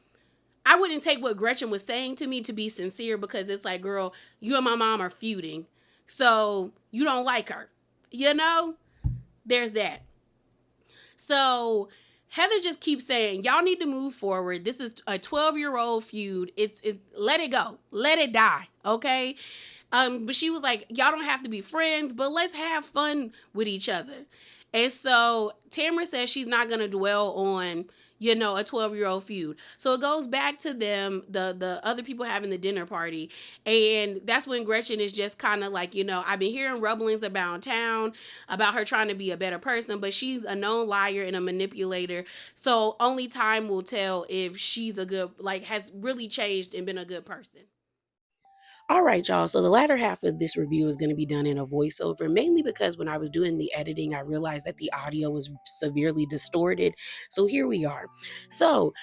take what Gretchen was saying to me to be sincere, because it's like, girl, you and my mom are feuding. So you don't like her. There's that. So Heather just keeps saying, y'all need to move forward. This is a 12-year-old feud. Let it go. Let it die. Okay? But she was like, y'all don't have to be friends, but let's have fun with each other. And so Tamara says she's not going to dwell on, a 12-year-old feud. So it goes back to them, the other people having the dinner party. And that's when Gretchen is just kind of like, I've been hearing rumblings about town about her trying to be a better person, but she's a known liar and a manipulator. So only time will tell if she's has really changed and been a good person. All right, y'all. So the latter half of this review is going to be done in a voiceover, mainly because when I was doing the editing, I realized that the audio was severely distorted. So here we are. So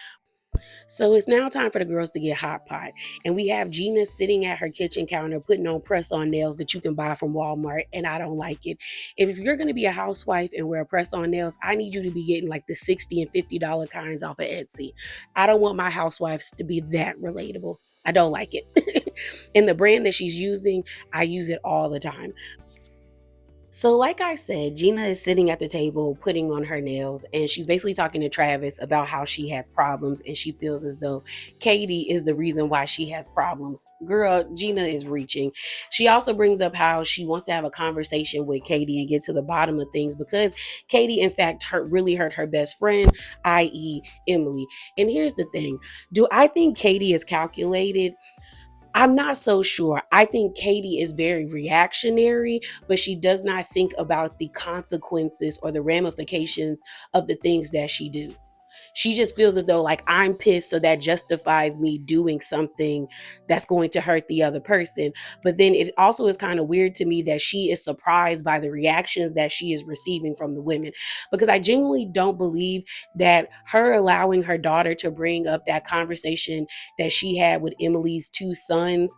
So it's now time for the girls to get hot pot. And we have Gina sitting at her kitchen counter putting on press on nails that you can buy from Walmart. And I don't like it. If you're going to be a housewife and wear press on nails, I need you to be getting like the $60 and $50 kinds off of Etsy. I don't want my housewives to be that relatable. I don't like it. And the brand that she's using, I use it all the time. So, like I said, Gina is sitting at the table putting on her nails, and she's basically talking to Travis about how she has problems, and she feels as though Katie is the reason why she has problems. Girl, Gina is reaching. She also brings up how she wants to have a conversation with Katie and get to the bottom of things because Katie, in fact, really hurt her best friend, i.e., Emily. And here's the thing: do I think Katie is calculated? I'm not so sure. I think Katie is very reactionary, but she does not think about the consequences or the ramifications of the things that she do. She just feels as though like I'm pissed, so that justifies me doing something that's going to hurt the other person. But then it also is kind of weird to me that she is surprised by the reactions that she is receiving from the women, because I genuinely don't believe that her allowing her daughter to bring up that conversation that she had with Emily's two sons,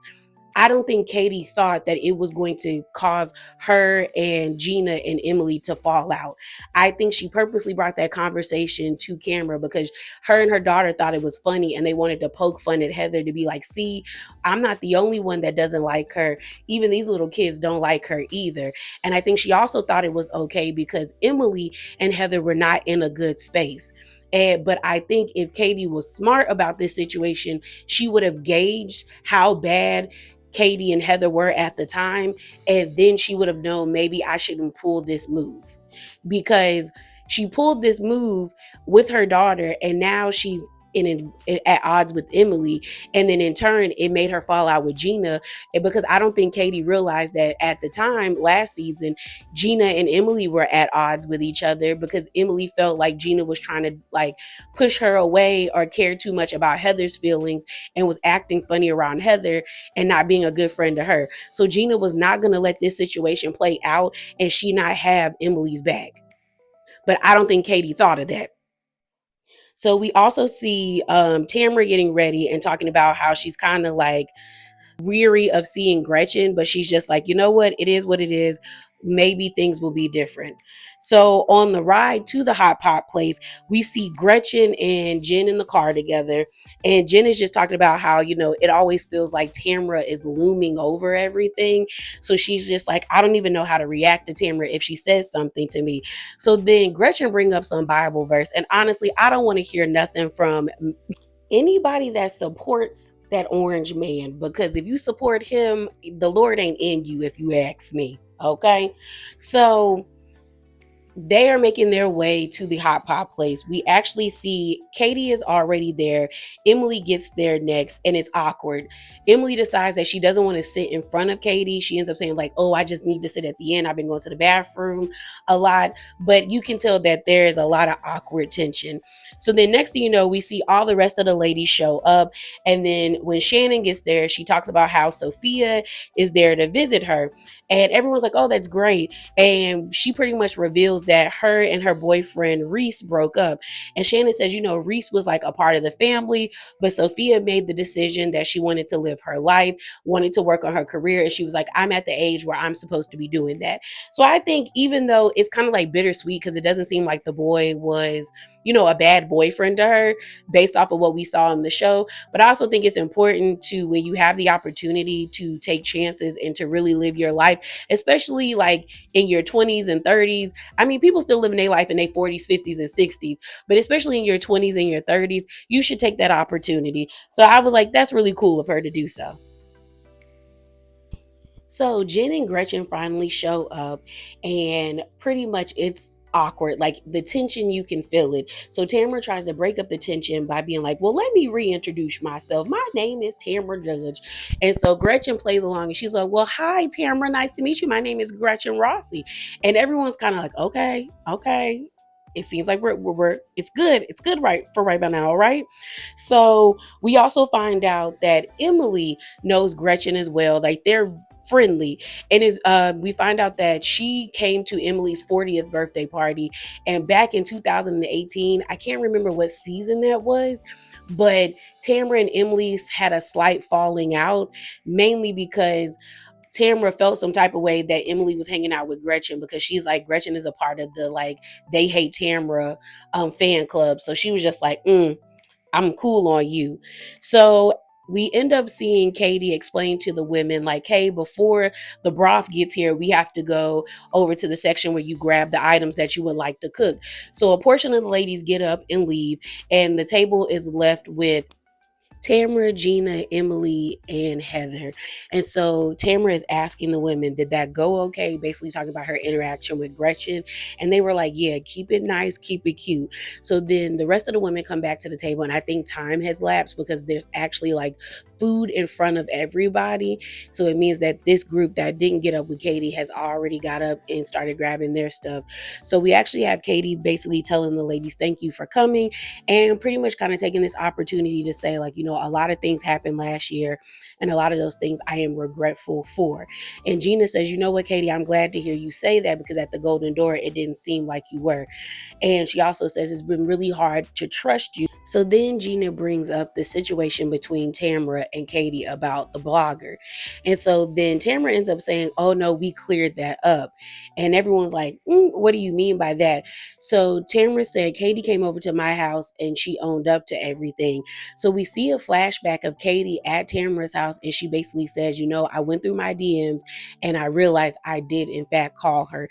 I don't think Katie thought that it was going to cause her and Gina and Emily to fall out. I think she purposely brought that conversation to camera because her and her daughter thought it was funny and they wanted to poke fun at Heather to be like, see, I'm not the only one that doesn't like her. Even these little kids don't like her either. And I think she also thought it was okay because Emily and Heather were not in a good space. But I think if Katie was smart about this situation, she would have gauged how bad Katie and Heather were at the time, and then she would have known maybe I shouldn't pull this move, because she pulled this move with her daughter and now she's at odds with Emily, and then in turn it made her fall out with Gina. And because I don't think Katie realized that at the time last season Gina and Emily were at odds with each other because Emily felt like Gina was trying to like push her away or care too much about Heather's feelings and was acting funny around Heather and not being a good friend to her. So Gina was not going to let this situation play out and she not have Emily's back. But I don't think Katie thought of that. So we also see Tamara getting ready and talking about how she's kind of like weary of seeing Gretchen, but she's just like, you know what? It is what it is. Maybe things will be different. So on the ride to the hot pot place, we see Gretchen and Jen in the car together. And Jen is just talking about how, it always feels like Tamara is looming over everything. So she's just like, I don't even know how to react to Tamara if she says something to me. So then Gretchen bring up some Bible verse. And honestly, I don't want to hear nothing from anybody that supports that orange man, because if you support him, the Lord ain't in you, if you ask me. Okay. So they are making their way to the hot pot place. We actually see Katie is already there. Emily gets there next, and it's awkward. Emily decides that she doesn't want to sit in front of Katie. She ends up saying like, oh, I just need to sit at the end. I've been going to the bathroom a lot. But you can tell that there is a lot of awkward tension. So then next thing you know, we see all the rest of the ladies show up. And then when Shannon gets there, she talks about how Sophia is there to visit her. And everyone's like, oh, that's great. And she pretty much reveals that her and her boyfriend Reese broke up. And Shannon says, Reese was like a part of the family, but Sophia made the decision that she wanted to live her life, wanted to work on her career. And she was like, I'm at the age where I'm supposed to be doing that. So I think even though it's kind of like bittersweet because it doesn't seem like the boy was, a bad boyfriend to her based off of what we saw in the show. But I also think it's important to, when you have the opportunity to take chances and to really live your life, especially like in your 20s and 30s. I mean, people still living their life in their 40s, 50s, and 60s, but especially in your 20s and your 30s, you should take that opportunity. So I was like, that's really cool of her to do so. So Jen and Gretchen finally show up, and pretty much it's awkward. Like the tension, you can feel it. So Tamara tries to break up the tension by being like, well, let me reintroduce myself. My name is Tamara Judge. And so Gretchen plays along and she's like, well, hi, Tamara. Nice to meet you. My name is Gretchen Rossi. And everyone's kind of like, okay. it seems like it's good right for right by now, all right? So we also find out that Emily knows Gretchen as well. Like they're friendly, and is we find out that she came to Emily's 40th birthday party, and back in 2018, I can't remember what season that was, but Tamara and Emily had a slight falling out, mainly because Tamara felt some type of way that Emily was hanging out with Gretchen, because she's like, Gretchen is a part of the like they hate Tamara fan club. So she was just like, I'm cool on you. So we end up seeing Katie explain to the women, like, hey, before the broth gets here, we have to go over to the section where you grab the items that you would like to cook. So a portion of the ladies get up and leave, and the table is left with Tamara, Gina, Emily, and Heather. And so Tamara is asking the women, did that go okay? Basically talking about her interaction with Gretchen. And they were like, yeah, keep it nice, keep it cute. So then the rest of the women come back to the table, and I think time has lapsed because there's actually like food in front of everybody. So it means that this group that didn't get up with Katie has already got up and started grabbing their stuff. So we actually have Katie basically telling the ladies, thank you for coming, and pretty much kind of taking this opportunity to say, like, a lot of things happened last year, and a lot of those things I am regretful for. And Gina says, you know what, Katie, I'm glad to hear you say that, because at the Golden Door, it didn't seem like you were. And she also says it's been really hard to trust you. So then Gina brings up the situation between Tamara and Katie about the blogger. And so then Tamara ends up saying, oh no, we cleared that up. And everyone's like, what do you mean by that? So Tamara said, Katie came over to my house and she owned up to everything. So we see a flashback of Katie at Tamara's house, and she basically says, I went through my DMs and I realized I did in fact call her.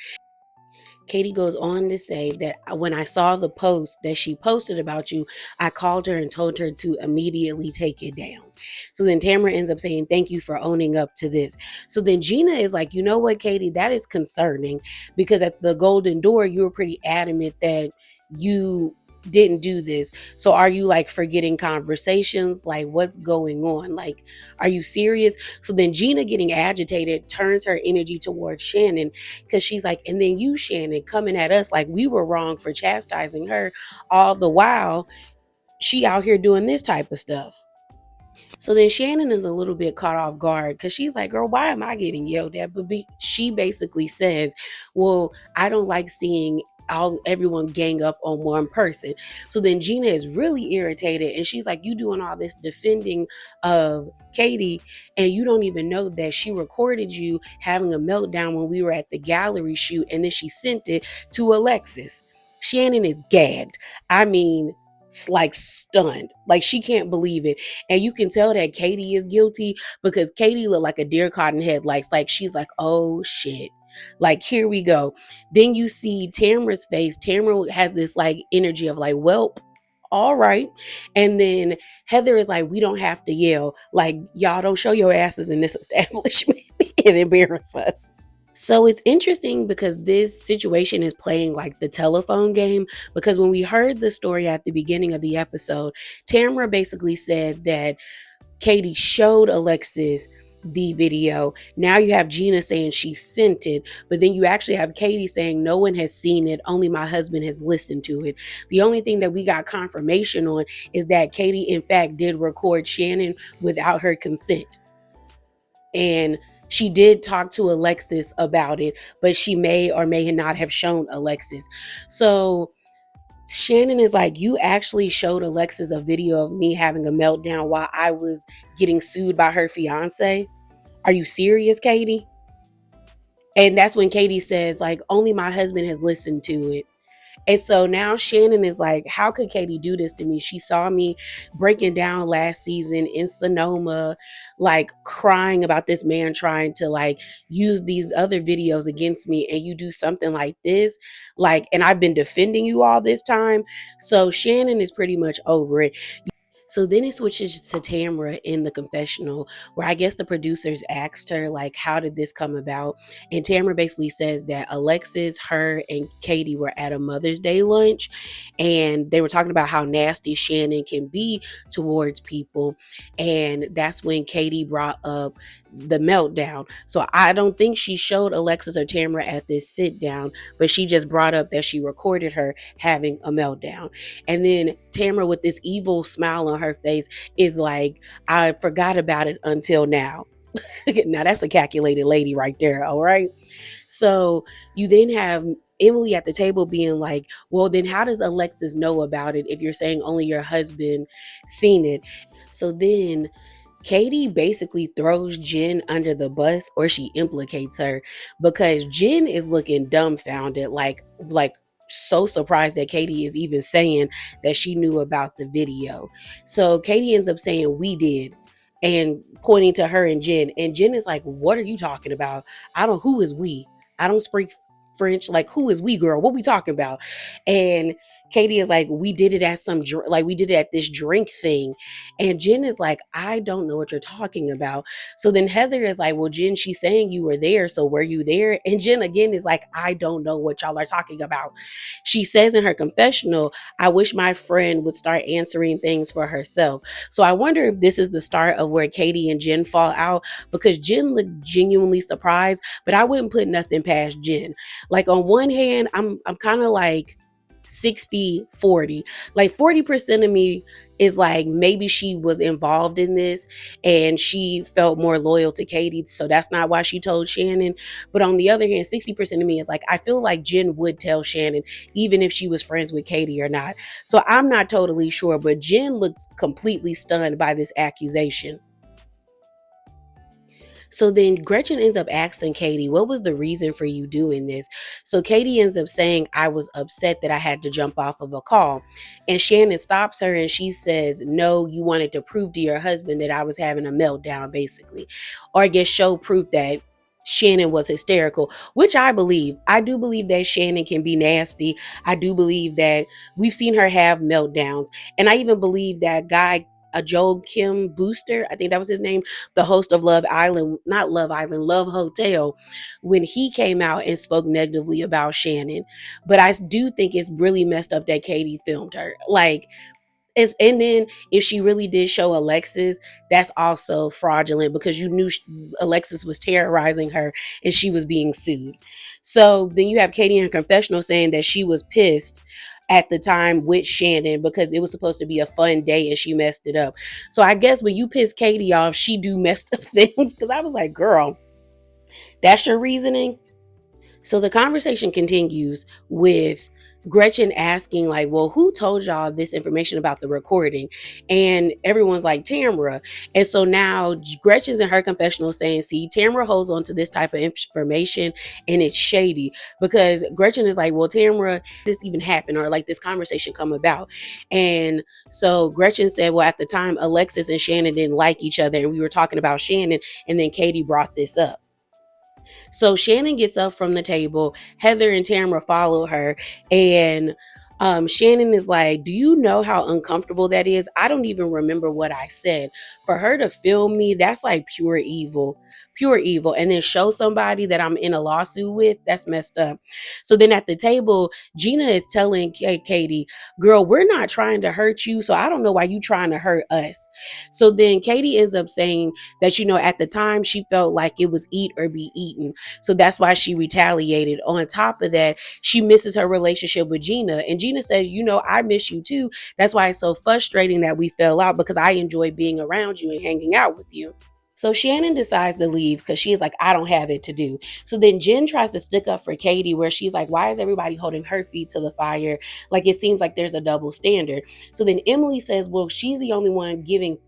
Katie goes on to say that when I saw the post that she posted about you, I called her and told her to immediately take it down. So then Tamara ends up saying, thank you for owning up to this. So then Gina is like, you know what, Katie, that is concerning, because at the Golden Door, you were pretty adamant that you didn't do this. So are you like forgetting conversations? Like, what's going on? Like, are you serious? So then Gina, getting agitated, turns her energy towards Shannon, because she's like, and then you, Shannon, coming at us like we were wrong for chastising her, all the while she out here doing this type of stuff. So then Shannon is a little bit caught off guard, because she's like, girl, why am I getting yelled at? But she basically says, well, I don't like seeing everyone gang up on one person. So then Gina is really irritated, and she's like, you doing all this defending of Katie, and you don't even know that she recorded you having a meltdown when we were at the gallery shoot, and then she sent it to Alexis. Shannon is gagged. I mean, like stunned, like she can't believe it. And you can tell that Katie is guilty, because Katie looked like a deer caught in headlights. Like she's like, oh shit, like here we go. Then you see Tamara's face. Tamara has this like energy of like, welp, all right. And then Heather is like, we don't have to yell, like y'all don't show your asses in this establishment and embarrass us. So it's interesting because this situation is playing like the telephone game, because when we heard the story at the beginning of the episode, Tamara basically said that Katie showed Alexis the video. Now you have Gina saying she sent it, but then you actually have Katie saying no one has seen it, only my husband has listened to it. The only thing that we got confirmation on is that Katie in fact did record Shannon without her consent. And she did talk to Alexis about it, but she may or may not have shown Alexis. So Shannon is like, you actually showed Alexis a video of me having a meltdown while I was getting sued by her fiance? Are you serious, Katie? And that's when Katie says, like, only my husband has listened to it. And so now Shannon is like, how could Katie do this to me? She saw me breaking down last season in Sonoma, like crying about this man trying to like use these other videos against me, and you do something like this, like, and I've been defending you all this time. So Shannon is pretty much over it. So then it switches to Tamra in the confessional, where I guess the producers asked her, like, how did this come about? And Tamra basically says that Alexis, her, and Katie were at a Mother's Day lunch, and they were talking about how nasty Shannon can be towards people. And that's when Katie brought up the meltdown. So I don't think she showed Alexis or Tamra at this sit down, but she just brought up that she recorded her having a meltdown. And then Tamra, with this evil smile on her face, is like, I forgot about it until now. Now that's a calculated lady right there. All right. So you then have Emily at the table being like, well, then how does Alexis know about it if you're saying only your husband seen it? So then Katie basically throws Jen under the bus, or she implicates her, because Jen is looking dumbfounded, like so surprised that Katie is even saying that she knew about the video. So Katie ends up saying, we did, and pointing to her and Jen is like, what are you talking about? Who is we? I don't speak French. Like, who is we, girl? What we talking about? And Katie is like, we did it at we did it at this drink thing. And Jen is like, I don't know what you're talking about. So then Heather is like, well, Jen, she's saying you were there. So were you there? And Jen again is like, I don't know what y'all are talking about. She says in her confessional, I wish my friend would start answering things for herself. So I wonder if this is the start of where Katie and Jen fall out, because Jen looked genuinely surprised, but I wouldn't put nothing past Jen. Like, on one hand, I'm kind of like 60-40. Like 40% of me is like, maybe she was involved in this and she felt more loyal to Katie, so that's not why she told Shannon. But on the other hand, 60% of me is like, I feel like Jen would tell Shannon even if she was friends with Katie or not. So I'm not totally sure, but Jen looks completely stunned by this accusation. So then Gretchen ends up asking Katie, what was the reason for you doing this? So Katie ends up saying, I was upset that I had to jump off of a call. And Shannon stops her and she says, no, you wanted to prove to your husband that I was having a meltdown, basically. Or I guess show proof that Shannon was hysterical, which I believe. I do believe that Shannon can be nasty. I do believe that we've seen her have meltdowns. And I even believe that guy, a Joel Kim Booster, I think that was his name, the host of Love Island, not Love Island, Love Hotel, when he came out and spoke negatively about Shannon. But I do think it's really messed up that Katie filmed her. Like, and then if she really did show Alexis, that's also fraudulent, because you knew Alexis was terrorizing her and she was being sued. So then you have Katie in her confessional saying that she was pissed at the time with Shannon because it was supposed to be a fun day and she messed it up. So I guess when you piss Katie off, she do messed up things, because I was like, girl, that's your reasoning? So the conversation continues with Gretchen asking, like, well, who told y'all this information about the recording? And everyone's like, Tamra. And so now Gretchen's in her confessional saying, see, Tamra holds on to this type of information and it's shady, because Gretchen is like, well, Tamra, this even happened, or like this conversation come about. And so Gretchen said, well, at the time, Alexis and Shannon didn't like each other and we were talking about Shannon, and then Katie brought this up. So Shannon gets up from the table. Heather and Tamra follow her. And Shannon is like, do you know how uncomfortable that is? I don't even remember what I said. For her to film me, that's like pure evil. Pure evil. And then show somebody that I'm in a lawsuit with, that's messed up. So then at the table, Gina is telling Katie, girl, we're not trying to hurt you, so I don't know why you trying to hurt us. So then Katie ends up saying that, at the time she felt like it was eat or be eaten. So that's why she retaliated. On top of that, she misses her relationship with Gina. And Gina says, I miss you too. That's why it's so frustrating that we fell out, because I enjoy being around you and hanging out with you. So Shannon decides to leave because she's like, I don't have it to do. So then Jen tries to stick up for Katie, where she's like, why is everybody holding her feet to the fire? Like, it seems like there's a double standard. So then Emily says, well, she's the only one giving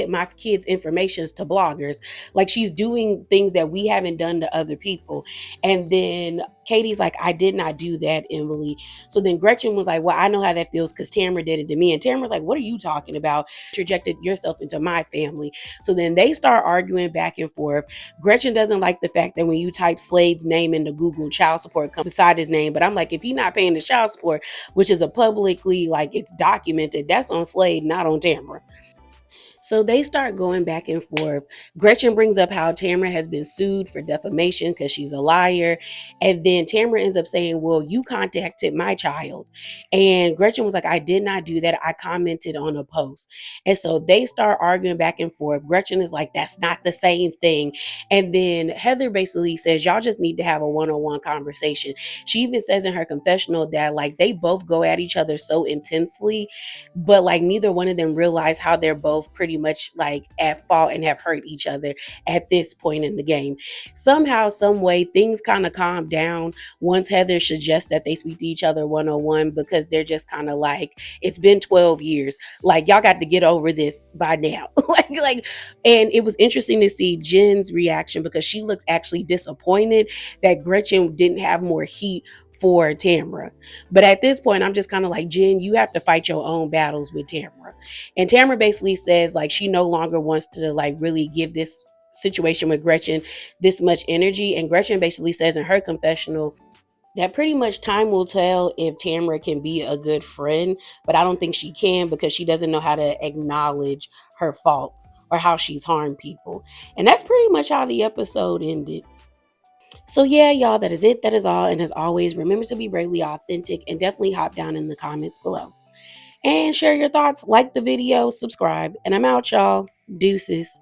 my kids' informations to bloggers. Like, she's doing things that we haven't done to other people. And then Katie's like, I did not do that, Emily. So then Gretchen was like, well, I know how that feels because Tamra did it to me. And Tamra's like, what are you talking about? You projected yourself into my family. So then they start arguing back and forth. Gretchen doesn't like the fact that when you type Slade's name into Google, child support comes beside his name. But I'm like, if he's not paying the child support, which is a publicly, like, it's documented, that's on Slade, not on Tamra. So they start going back and forth. Gretchen brings up how Tamara has been sued for defamation because she's a liar. And then Tamara ends up saying, well, you contacted my child. And Gretchen was like, I did not do that. I commented on a post. And so they start arguing back and forth. Gretchen is like, that's not the same thing. And then Heather basically says, y'all just need to have a one-on-one conversation. She even says in her confessional that like they both go at each other so intensely, but like neither one of them realize how they're both pretty much like at fault and have hurt each other at this point in the game. Somehow, some way, things kind of calm down once Heather suggests that they speak to each other one-on-one, because they're just kind of like, it's been 12 years. Like, y'all got to get over this by now. And it was interesting to see Jen's reaction because she looked actually disappointed that Gretchen didn't have more heat for Tamara. But at this point, I'm just kind of like, Jen, you have to fight your own battles with Tamara. And Tamara basically says like she no longer wants to like really give this situation with Gretchen this much energy. And Gretchen basically says in her confessional that pretty much time will tell if Tamara can be a good friend, but I don't think she can because she doesn't know how to acknowledge her faults or how she's harmed people. And that's pretty much how the episode ended. So yeah, y'all, that is it. That is all. And as always, remember to be bravely authentic and definitely hop down in the comments below. And share your thoughts, like the video, subscribe, and I'm out, y'all. Deuces.